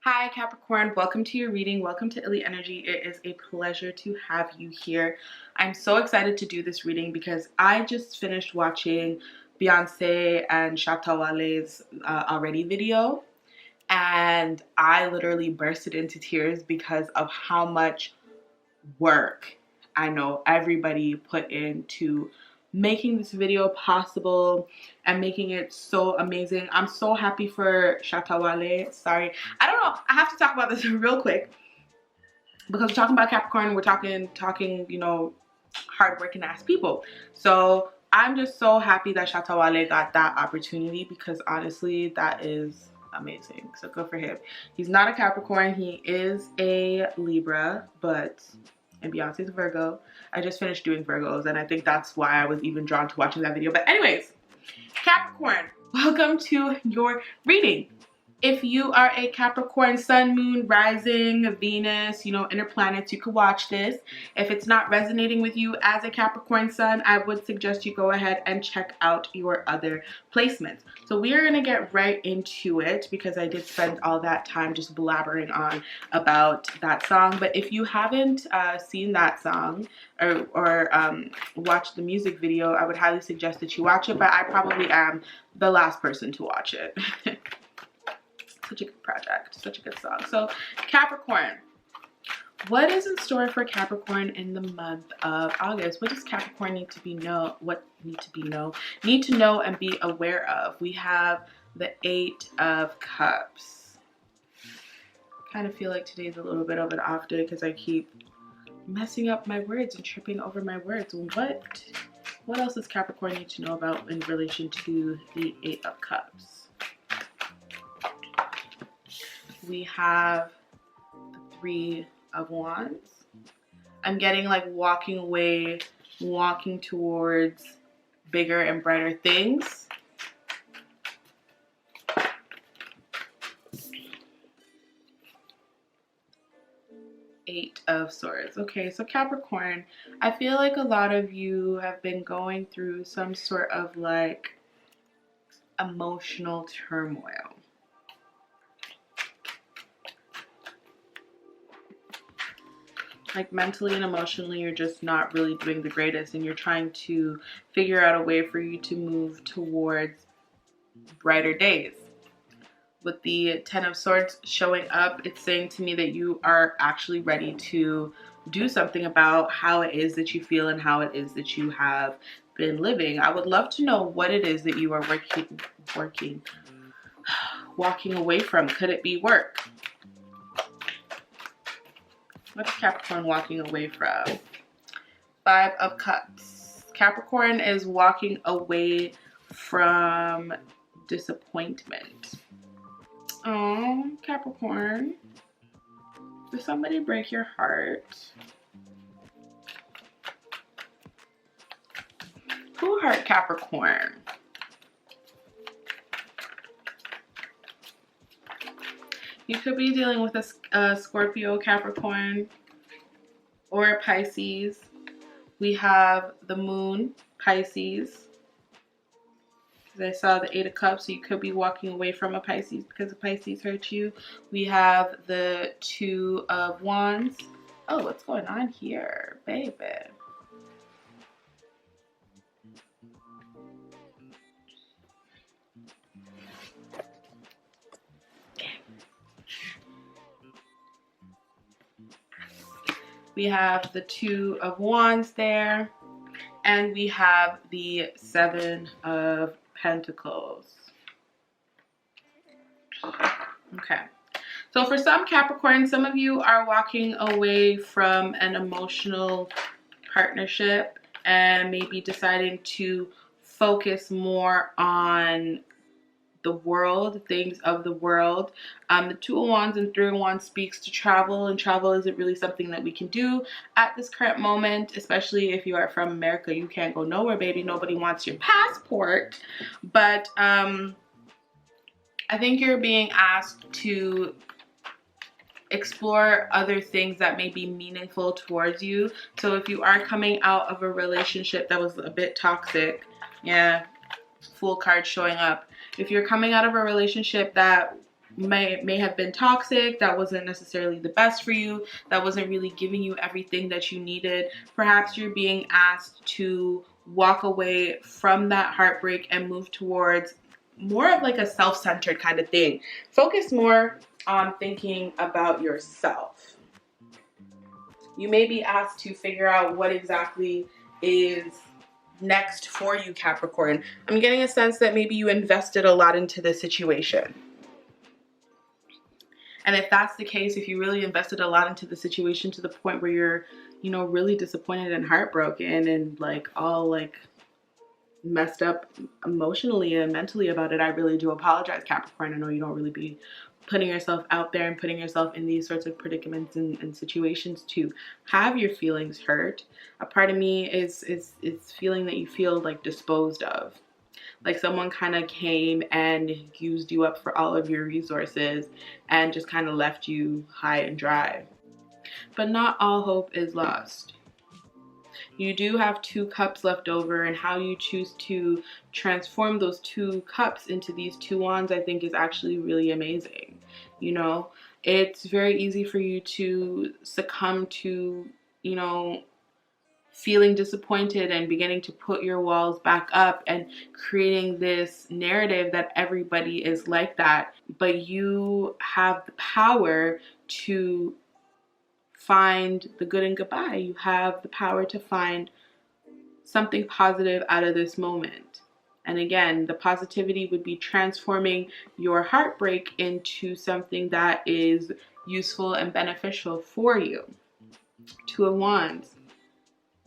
Hi Capricorn, welcome to your reading. Welcome to Illy Energy. It is a pleasure to have you here. I'm so excited to do this reading because I just finished watching Beyonce and Shatta Wale's Already video, and I literally bursted into tears because of how much work I know everybody put into making this video possible and making it so amazing. I'm so happy for Shatta Wale. Sorry, I don't know, I have to talk about this real quick because we're talking about Capricorn. We're talking, you know, hardworking ass people. So I'm just so happy that Shatta Wale got that opportunity because honestly, that is amazing. So good for him. He's not a Capricorn, he is a Libra, and Beyonce's Virgo. I just finished doing Virgos, and I think that's why I was even drawn to watching that video. But anyways, Capricorn, welcome to your reading. If you are a Capricorn sun, moon, rising, Venus, you know, inner planets, you could watch this. If it's not resonating with you as a Capricorn sun, I would suggest you go ahead and check out your other placements. So we are going to get right into it because I did spend all that time just blabbering on about that song. But if you haven't seen that song or watched the music video, I would highly suggest that you watch it. But I probably am the last person to watch it. Such a good project, such a good song. So Capricorn, what is in store for Capricorn in the month of August? What does Capricorn need to know and be aware of? We have the 8 of Cups. Kind of feel like today's a little bit of an off day because I keep messing up my words and tripping over my words. What else does Capricorn need to know about in relation to the 8 of Cups? We have the 3 of Wands. I'm getting like walking away, walking towards bigger and brighter things. Eight of Swords. Okay, so Capricorn, I feel like a lot of you have been going through some sort of like emotional turmoil. Like mentally and emotionally, you're just not really doing the greatest, and you're trying to figure out a way for you to move towards brighter days. With the 10 of Swords showing up, it's saying to me that you are actually ready to do something about how it is that you feel and how it is that you have been living. I would love to know what it is that you are walking away from. Could it be work? What's Capricorn walking away from? 5 of Cups. Capricorn is walking away from disappointment. Oh, Capricorn. Did somebody break your heart? Who hurt Capricorn? You could be dealing with a Scorpio, Capricorn, or a Pisces. We have the Moon, Pisces. I saw the 8 of Cups, so you could be walking away from a Pisces because a Pisces hurt you. We have the 2 of Wands. Oh, what's going on here, baby? We have the 2 of Wands there, and we have the 7 of Pentacles. Okay, so for some Capricorn, some of you are walking away from an emotional partnership and maybe deciding to focus more on the world, things of the world. The 2 of Wands and 3 of Wands speaks to travel, and travel isn't really something that we can do at this current moment, especially if you are from America. You can't go nowhere, baby. Nobody wants your passport. But I think you're being asked to explore other things that may be meaningful towards you. So if you are coming out of a relationship that was a bit toxic, yeah, Fool card showing up. If you're coming out of a relationship that may have been toxic, that wasn't necessarily the best for you, that wasn't really giving you everything that you needed. Perhaps you're being asked to walk away from that heartbreak and move towards more of like a self-centered kind of thing. Focus more on thinking about yourself. You may be asked to figure out what exactly is next for you, Capricorn. I'm getting a sense that maybe you invested a lot into this situation. And if that's the case, if you really invested a lot into the situation to the point where you're, you know, really disappointed and heartbroken and like all like messed up emotionally and mentally about it, I really do apologize, Capricorn. I know you don't really be putting yourself out there and putting yourself in these sorts of predicaments and situations to have your feelings hurt. A part of me is feeling that you feel like disposed of. Like someone kind of came and used you up for all of your resources and just kind of left you high and dry. But not all hope is lost. You do have 2 cups left over, and how you choose to transform those 2 cups into these 2 wands, I think, is actually really amazing. You know, it's very easy for you to succumb to, you know, feeling disappointed and beginning to put your walls back up and creating this narrative that everybody is like that. But you have the power to find the good and goodbye. You have the power to find something positive out of this moment. And again, the positivity would be transforming your heartbreak into something that is useful and beneficial for you. 2 of Wands.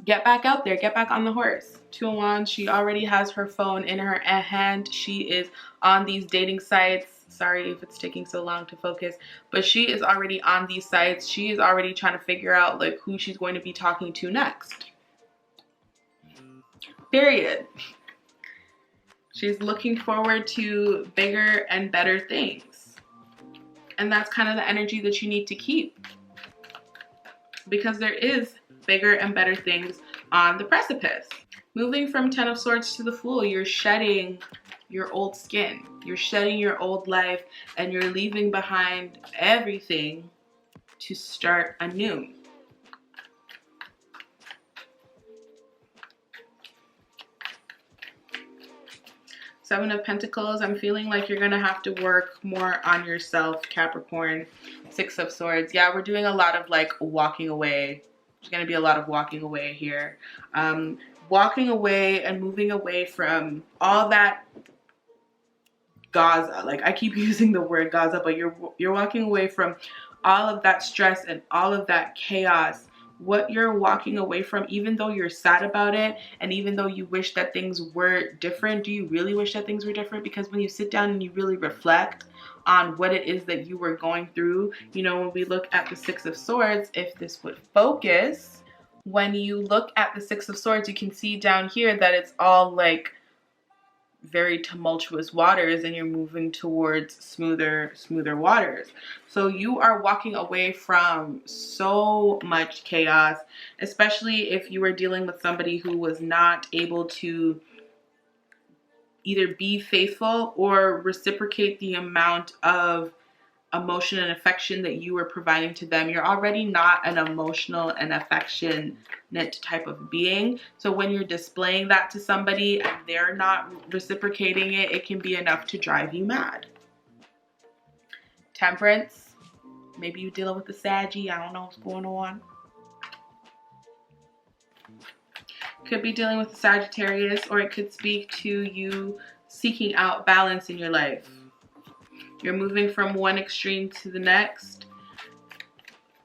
Get back out there, get back on the horse. 2 of Wands, she already has her phone in her hand. She is on these dating sites. Sorry if it's taking so long to focus, but she is already on these sites. She is already trying to figure out like who she's going to be talking to next. Period. She's looking forward to bigger and better things. And that's kind of the energy that you need to keep, because there is bigger and better things on the precipice. Moving from 10 of Swords to the Fool, you're shedding your old skin. You're shedding your old life and you're leaving behind everything to start anew. Seven of Pentacles, I'm feeling like you're gonna have to work more on yourself, Capricorn. 6 of Swords, yeah, we're doing a lot of like walking away. There's gonna be a lot of walking away here. Walking away and moving away from all that Gaza. Like I keep using the word Gaza, but you're walking away from all of that stress and all of that chaos. What you're walking away from, even though you're sad about it and even though you wish that things were different, do you really wish that things were different? Because when you sit down and you really reflect on what it is that you were going through, you know, when we look at the 6 of Swords, if this would focus, when you look at the 6 of Swords, you can see down here that it's all like very tumultuous waters and you're moving towards smoother waters. So you are walking away from so much chaos, especially if you were dealing with somebody who was not able to either be faithful or reciprocate the amount of emotion and affection that you were providing to them. You're already not an emotional and affectionate type of being. So when you're displaying that to somebody and they're not reciprocating it, it can be enough to drive you mad. Temperance, maybe you're dealing with the Saggy. I don't know what's going on. Could be dealing with the Sagittarius, or it could speak to you seeking out balance in your life. You're moving from one extreme to the next.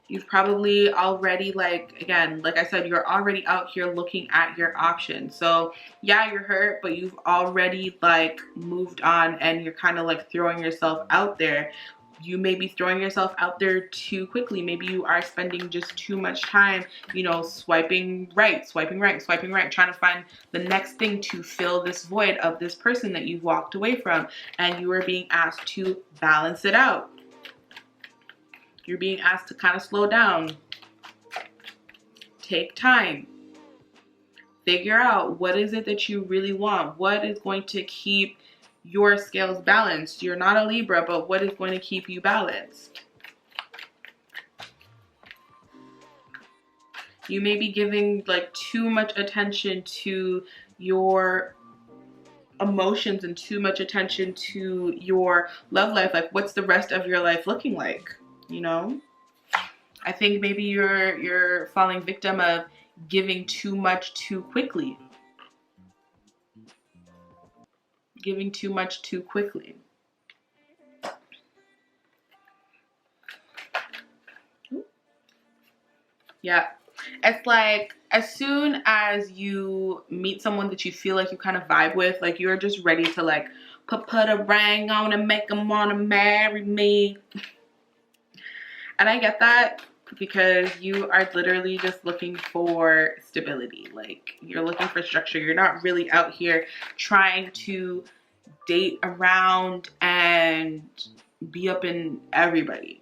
You've probably already, like, again, like I said, you're already out here looking at your options. So yeah, you're hurt, but you've already like moved on and you're kind of like throwing yourself out there. You may be throwing yourself out there too quickly. Maybe you are spending just too much time, you know, swiping right, trying to find the next thing to fill this void of this person that you've walked away from, and you are being asked to balance it out. You're being asked to kind of slow down, take time, figure out what is it that you really want, what is going to keep your scales balanced. You're not a Libra, but what is going to keep you balanced? You may be giving like too much attention to your emotions and too much attention to your love life. Like, what's the rest of your life looking like? You know, I think maybe you're falling victim of giving too much too quickly. Giving too much too quickly. Yeah. It's like as soon as you meet someone that you feel like you kind of vibe with, like you're just ready to like put a ring on and make them want to marry me. And I get that because you are literally just looking for stability. Like you're looking for structure. You're not really out here trying to date around and be up in everybody.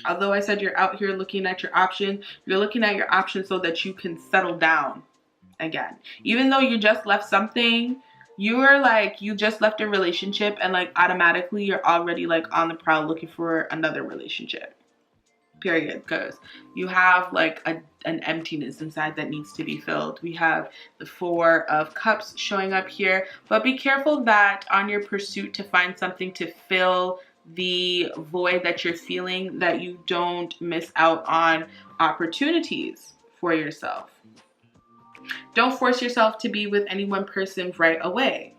Although I said you're out here looking at your options, you're looking at your options so that you can settle down again. Even though you just left something, you're like, you just left a relationship and like automatically you're already like on the prowl looking for another relationship. Period. Because you have like an emptiness inside that needs to be filled. We have the Four of Cups showing up here, but be careful that on your pursuit to find something to fill the void that you're feeling, that you don't miss out on opportunities for yourself. Don't force yourself to be with any one person right away,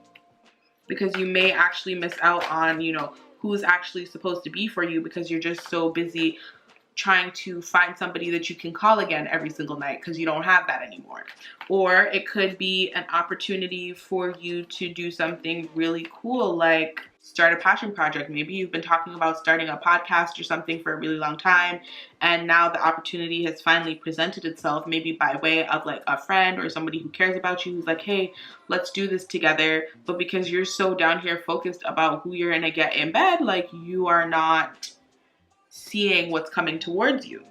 because you may actually miss out on, you know, who's actually supposed to be for you because you're just so busy trying to find somebody that you can call again every single night because you don't have that anymore. Or it could be an opportunity for you to do something really cool, like start a passion project. Maybe you've been talking about starting a podcast or something for a really long time, and now the opportunity has finally presented itself, maybe by way of like a friend or somebody who cares about you, who's like, hey, let's do this together. But because you're so down here focused about who you're gonna get in bed, like you are not seeing what's coming towards you.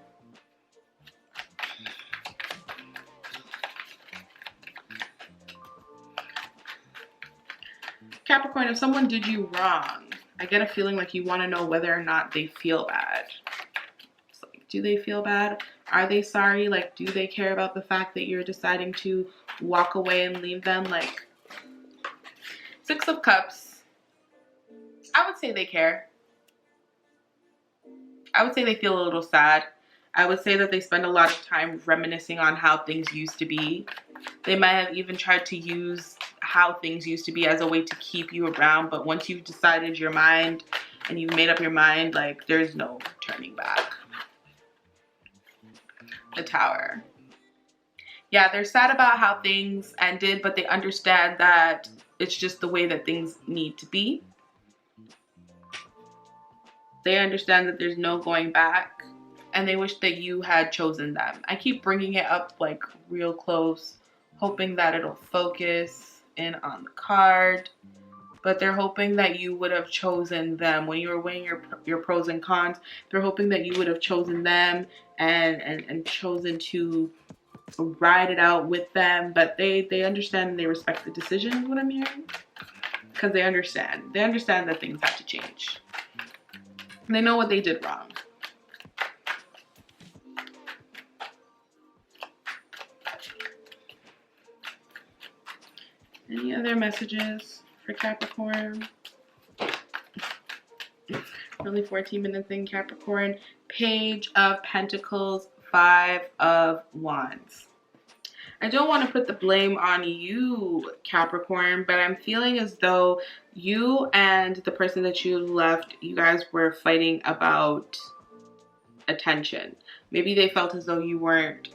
Capricorn, if someone did you wrong, I get a feeling like you want to know whether or not they feel bad. It's like, do they feel bad? Are they sorry? Like, do they care about the fact that you're deciding to walk away and leave them? Like, Six of Cups, I would say they care. I would say they feel a little sad. I would say that they spend a lot of time reminiscing on how things used to be. They might have even tried to use how things used to be as a way to keep you around. But once you've decided your mind and you've made up your mind, like there's no turning back. The Tower. Yeah, they're sad about how things ended, but they understand that it's just the way that things need to be. They understand that there's no going back, and they wish that you had chosen them. I keep bringing it up like real close, hoping that it'll focus in on the card, but they're hoping that you would have chosen them. When you were weighing your pros and cons, they're hoping that you would have chosen them and chosen to ride it out with them. But they understand and they respect the decision, is what I'm hearing, because they understand that things have to change. They know what they did wrong. Any other messages for Capricorn? Only 14 minutes in, Capricorn. Page of Pentacles, Five of Wands. I don't want to put the blame on you, Capricorn, but I'm feeling as though you and the person that you left, you guys were fighting about attention. Maybe they felt as though you weren't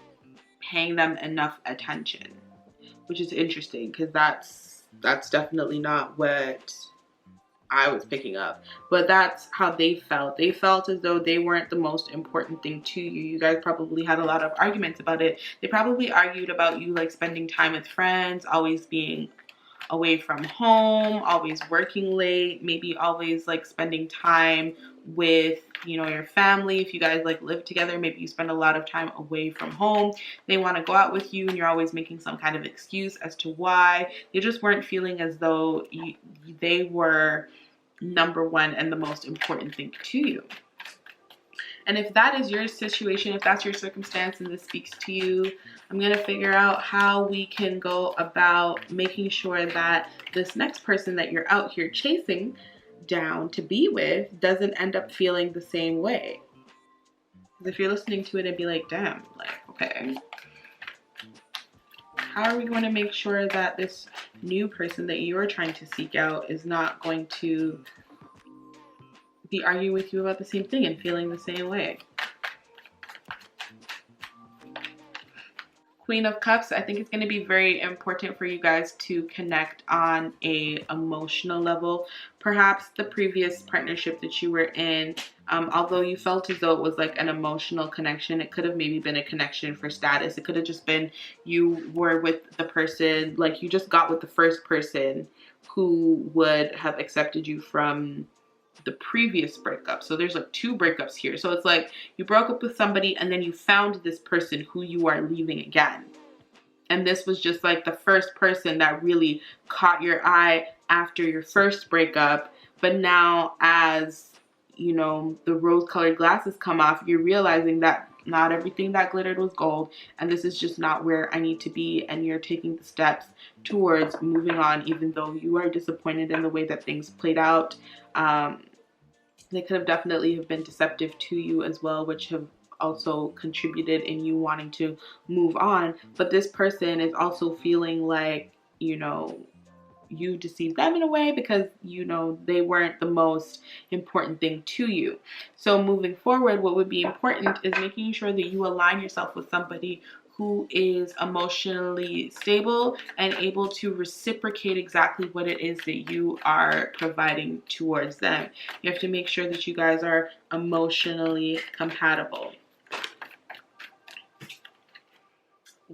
paying them enough attention, which is interesting because that's definitely not what I was picking up, but that's how they felt. They felt as though they weren't the most important thing to you. You guys probably had a lot of arguments about it. They probably argued about you like spending time with friends, always being away from home, always working late, maybe always like spending time with, you know, your family. If you guys like live together, maybe you spend a lot of time away from home. They want to go out with you and you're always making some kind of excuse as to why. They just weren't feeling as though they were number one and the most important thing to you. And if that is your situation, if that's your circumstance and this speaks to you, I'm going to figure out how we can go about making sure that this next person that you're out here chasing down to be with doesn't end up feeling the same way. If you're listening to it and be like, damn, like, okay, how are we going to make sure that this new person that you're trying to seek out is not going to be arguing with you about the same thing and feeling the same way? Queen of Cups, I think it's going to be very important for you guys to connect on a emotional level. Perhaps the previous partnership that you were in, although you felt as though it was like an emotional connection, it could have maybe been a connection for status. It could have just been you were with the person, like you just got with the first person who would have accepted you from the previous breakup. So there's like 2 breakups here. So it's like you broke up with somebody and then you found this person who you are leaving again. And this was just like the first person that really caught your eye after your first breakup. But now as, you know, the rose-colored glasses come off, you're realizing that not everything that glittered was gold, and this is just not where I need to be, and you're taking the steps towards moving on, even though you are disappointed in the way that things played out. They could have definitely have been deceptive to you as well, which have also contributed in you wanting to move on. But this person is also feeling like, you know, you deceived them in a way because, you know, they weren't the most important thing to you. So moving forward, what would be important is making sure that you align yourself with somebody who is emotionally stable and able to reciprocate exactly what it is that you are providing towards them. You have to make sure that you guys are emotionally compatible.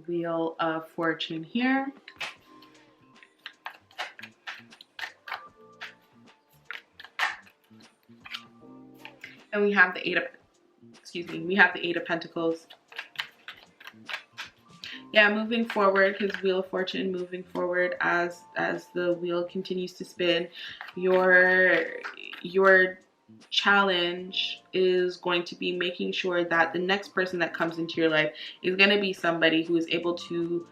Wheel of Fortune here. And we have the Eight of Pentacles. Yeah, moving forward, because Wheel of Fortune, moving forward as the wheel continues to spin, your challenge is going to be making sure that the next person that comes into your life is going to be somebody who is able to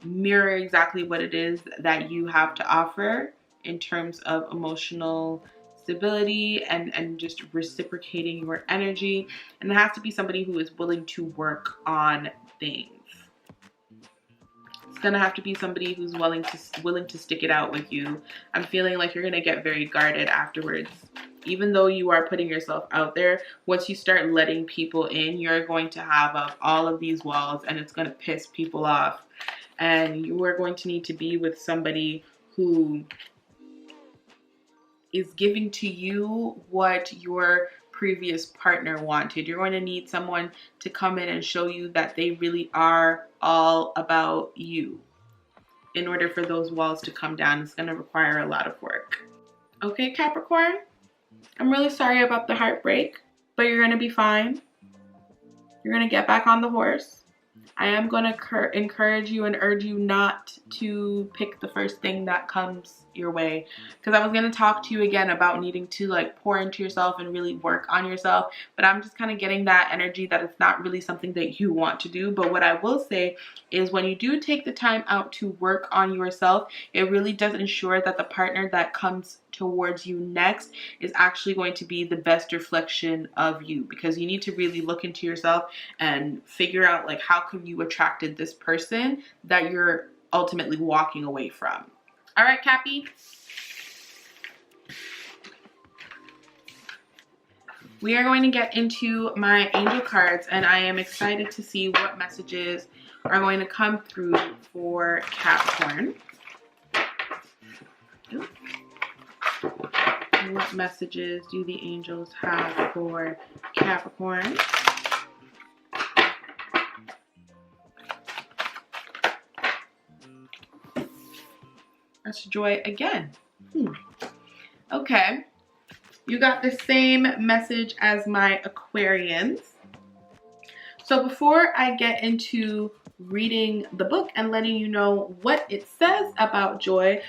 mirror exactly what it is that you have to offer in terms of emotional stability and just reciprocating your energy. And it has to be somebody who is willing to work on things. It's gonna have to be somebody who's willing to stick it out with you. I'm feeling like you're gonna get very guarded afterwards. Even though you are putting yourself out there, once you start letting people in, you're going to have up all of these walls and it's gonna piss people off. And you are going to need to be with somebody who is giving to you what your previous partner wanted. You're going to need someone to come in and show you that they really are all about you. In order for those walls to come down, it's going to require a lot of work. Okay, Capricorn, I'm really sorry about the heartbreak, but you're going to be fine. You're going to get back on the horse. I am going to encourage you and urge you not to pick the first thing that comes your way, because I was going to talk to you again about needing to like pour into yourself and really work on yourself, but I'm just kind of getting that energy that it's not really something that you want to do. But what I will say is when you do take the time out to work on yourself, it really does ensure that the partner that comes towards you next is actually going to be the best reflection of you, because you need to really look into yourself and figure out like how come you attracted this person that you're ultimately walking away from. All right, Cappy. We are going to get into my angel cards, and I am excited to see what messages are going to come through for Capricorn. What messages do the angels have for Capricorn? That's joy again. Okay. You got the same message as my Aquarians. So before I get into reading the book and letting you know what it says about joy,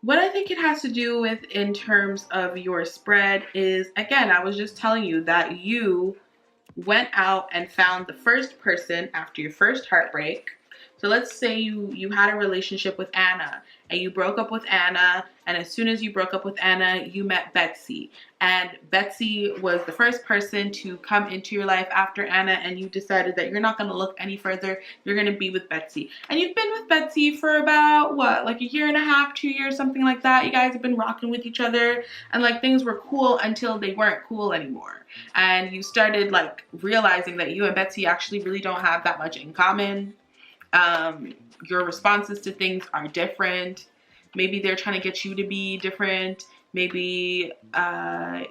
what I think it has to do with in terms of your spread is, again, I was just telling you that you went out and found the first person after your first heartbreak. So let's say you had a relationship with Anna and you broke up with Anna, and as soon as you broke up with Anna, you met Betsy. And Betsy was the first person to come into your life after Anna, and you decided that you're not going to look any further. You're going to be with Betsy. And you've been with Betsy for about, what, like a year and a half, 2 years, something like that. You guys have been rocking with each other, and like things were cool until they weren't cool anymore. And you started like realizing that you and Betsy actually really don't have that much in common. Your responses to things are different. Maybe they're trying to get you to be different. Maybe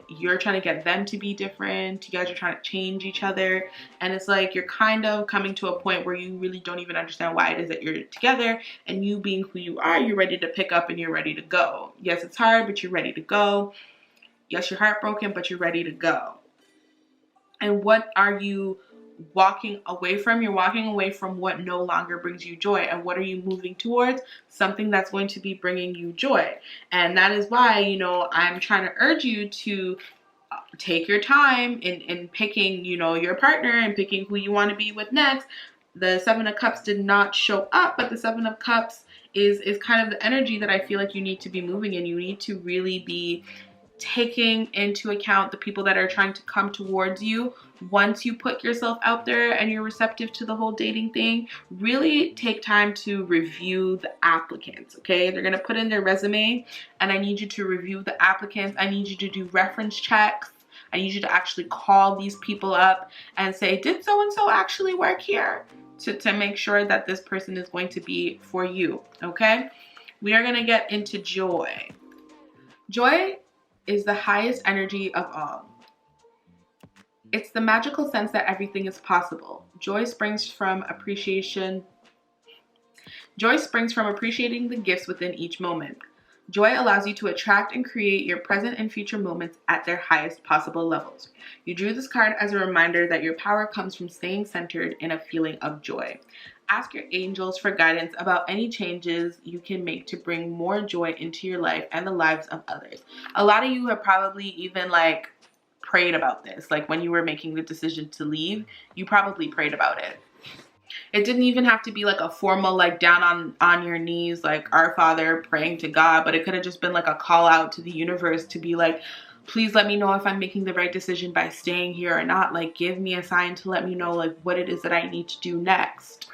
you're trying to get them to be different. You guys are trying to change each other. And it's like you're kind of coming to a point where you really don't even understand why it is that you're together. And you being who you are, you're ready to pick up and you're ready to go. Yes, it's hard, but you're ready to go. Yes, you're heartbroken, but you're ready to go. And what are you walking away from? You're walking away from what no longer brings you joy. And what are you moving towards? Something that's going to be bringing you joy. And that is why, you know, I'm trying to urge you to take your time in picking, you know, your partner and picking who you want to be with next. The Seven of Cups did not show up, but the Seven of Cups is kind of the energy that I feel like you need to be moving in. You need to really be taking into account the people that are trying to come towards you. Once you put yourself out there and you're receptive to the whole dating thing, really take time to review the applicants, okay? They're gonna put in their resume, and I need you to review the applicants. I need you to do reference checks. I need you to actually call these people up and say, did so-and-so actually work here? To make sure that this person is going to be for you, okay? We are gonna get into joy. Joy is the highest energy of all. It's the magical sense that everything is possible. Joy springs from appreciation. Joy springs from appreciating the gifts within each moment. Joy allows you to attract and create your present and future moments at their highest possible levels. You drew this card as a reminder that your power comes from staying centered in a feeling of joy. Ask your angels for guidance about any changes you can make to bring more joy into your life and the lives of others. A lot of you have probably even like prayed about this. Like when you were making the decision to leave, you probably prayed about it. It didn't even have to be like a formal, like down on your knees, like Our Father praying to God, but it could have just been like a call out to the universe to be like, please let me know if I'm making the right decision by staying here or not. Like give me a sign to let me know like what it is that I need to do next.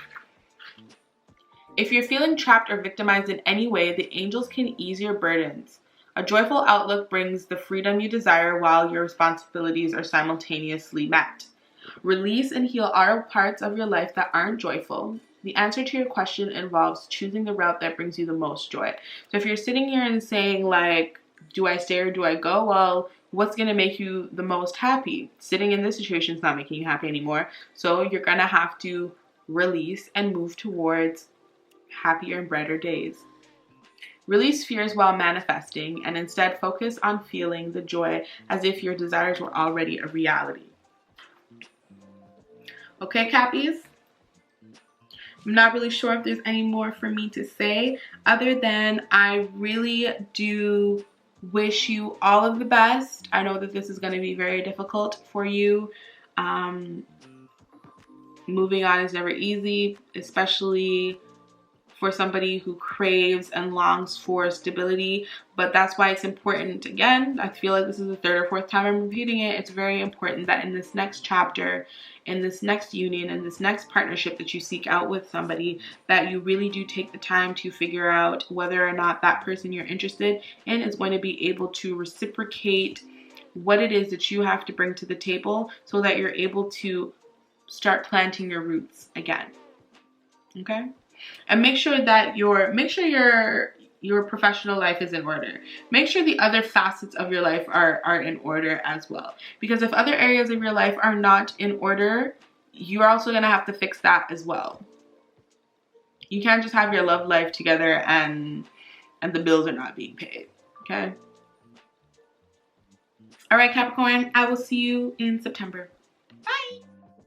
If you're feeling trapped or victimized in any way, the angels can ease your burdens. A joyful outlook brings the freedom you desire while your responsibilities are simultaneously met. Release and heal all parts of your life that aren't joyful. The answer to your question involves choosing the route that brings you the most joy. So if you're sitting here and saying like, do I stay or do I go? Well, what's going to make you the most happy? Sitting in this situation is not making you happy anymore. So you're going to have to release and move towards happier and brighter days. Release fears while manifesting and instead focus on feeling the joy as if your desires were already a reality. Okay, Cappies? I'm not really sure if there's any more for me to say other than I really do wish you all of the best. I know that this is going to be very difficult for you. Moving on is never easy, especially for somebody who craves and longs for stability, but that's why it's important. Again, I feel like this is the third or fourth time I'm repeating it. It's very important that in this next chapter, in this next union, in this next partnership that you seek out with somebody, that you really do take the time to figure out whether or not that person you're interested in is going to be able to reciprocate what it is that you have to bring to the table so that you're able to start planting your roots again. Okay? And make sure that your professional life is in order. Make sure the other facets of your life are in order as well. Because if other areas of your life are not in order, you're also going to have to fix that as well. You can't just have your love life together and the bills are not being paid. Okay? All right, Capricorn, I will see you in September. Bye.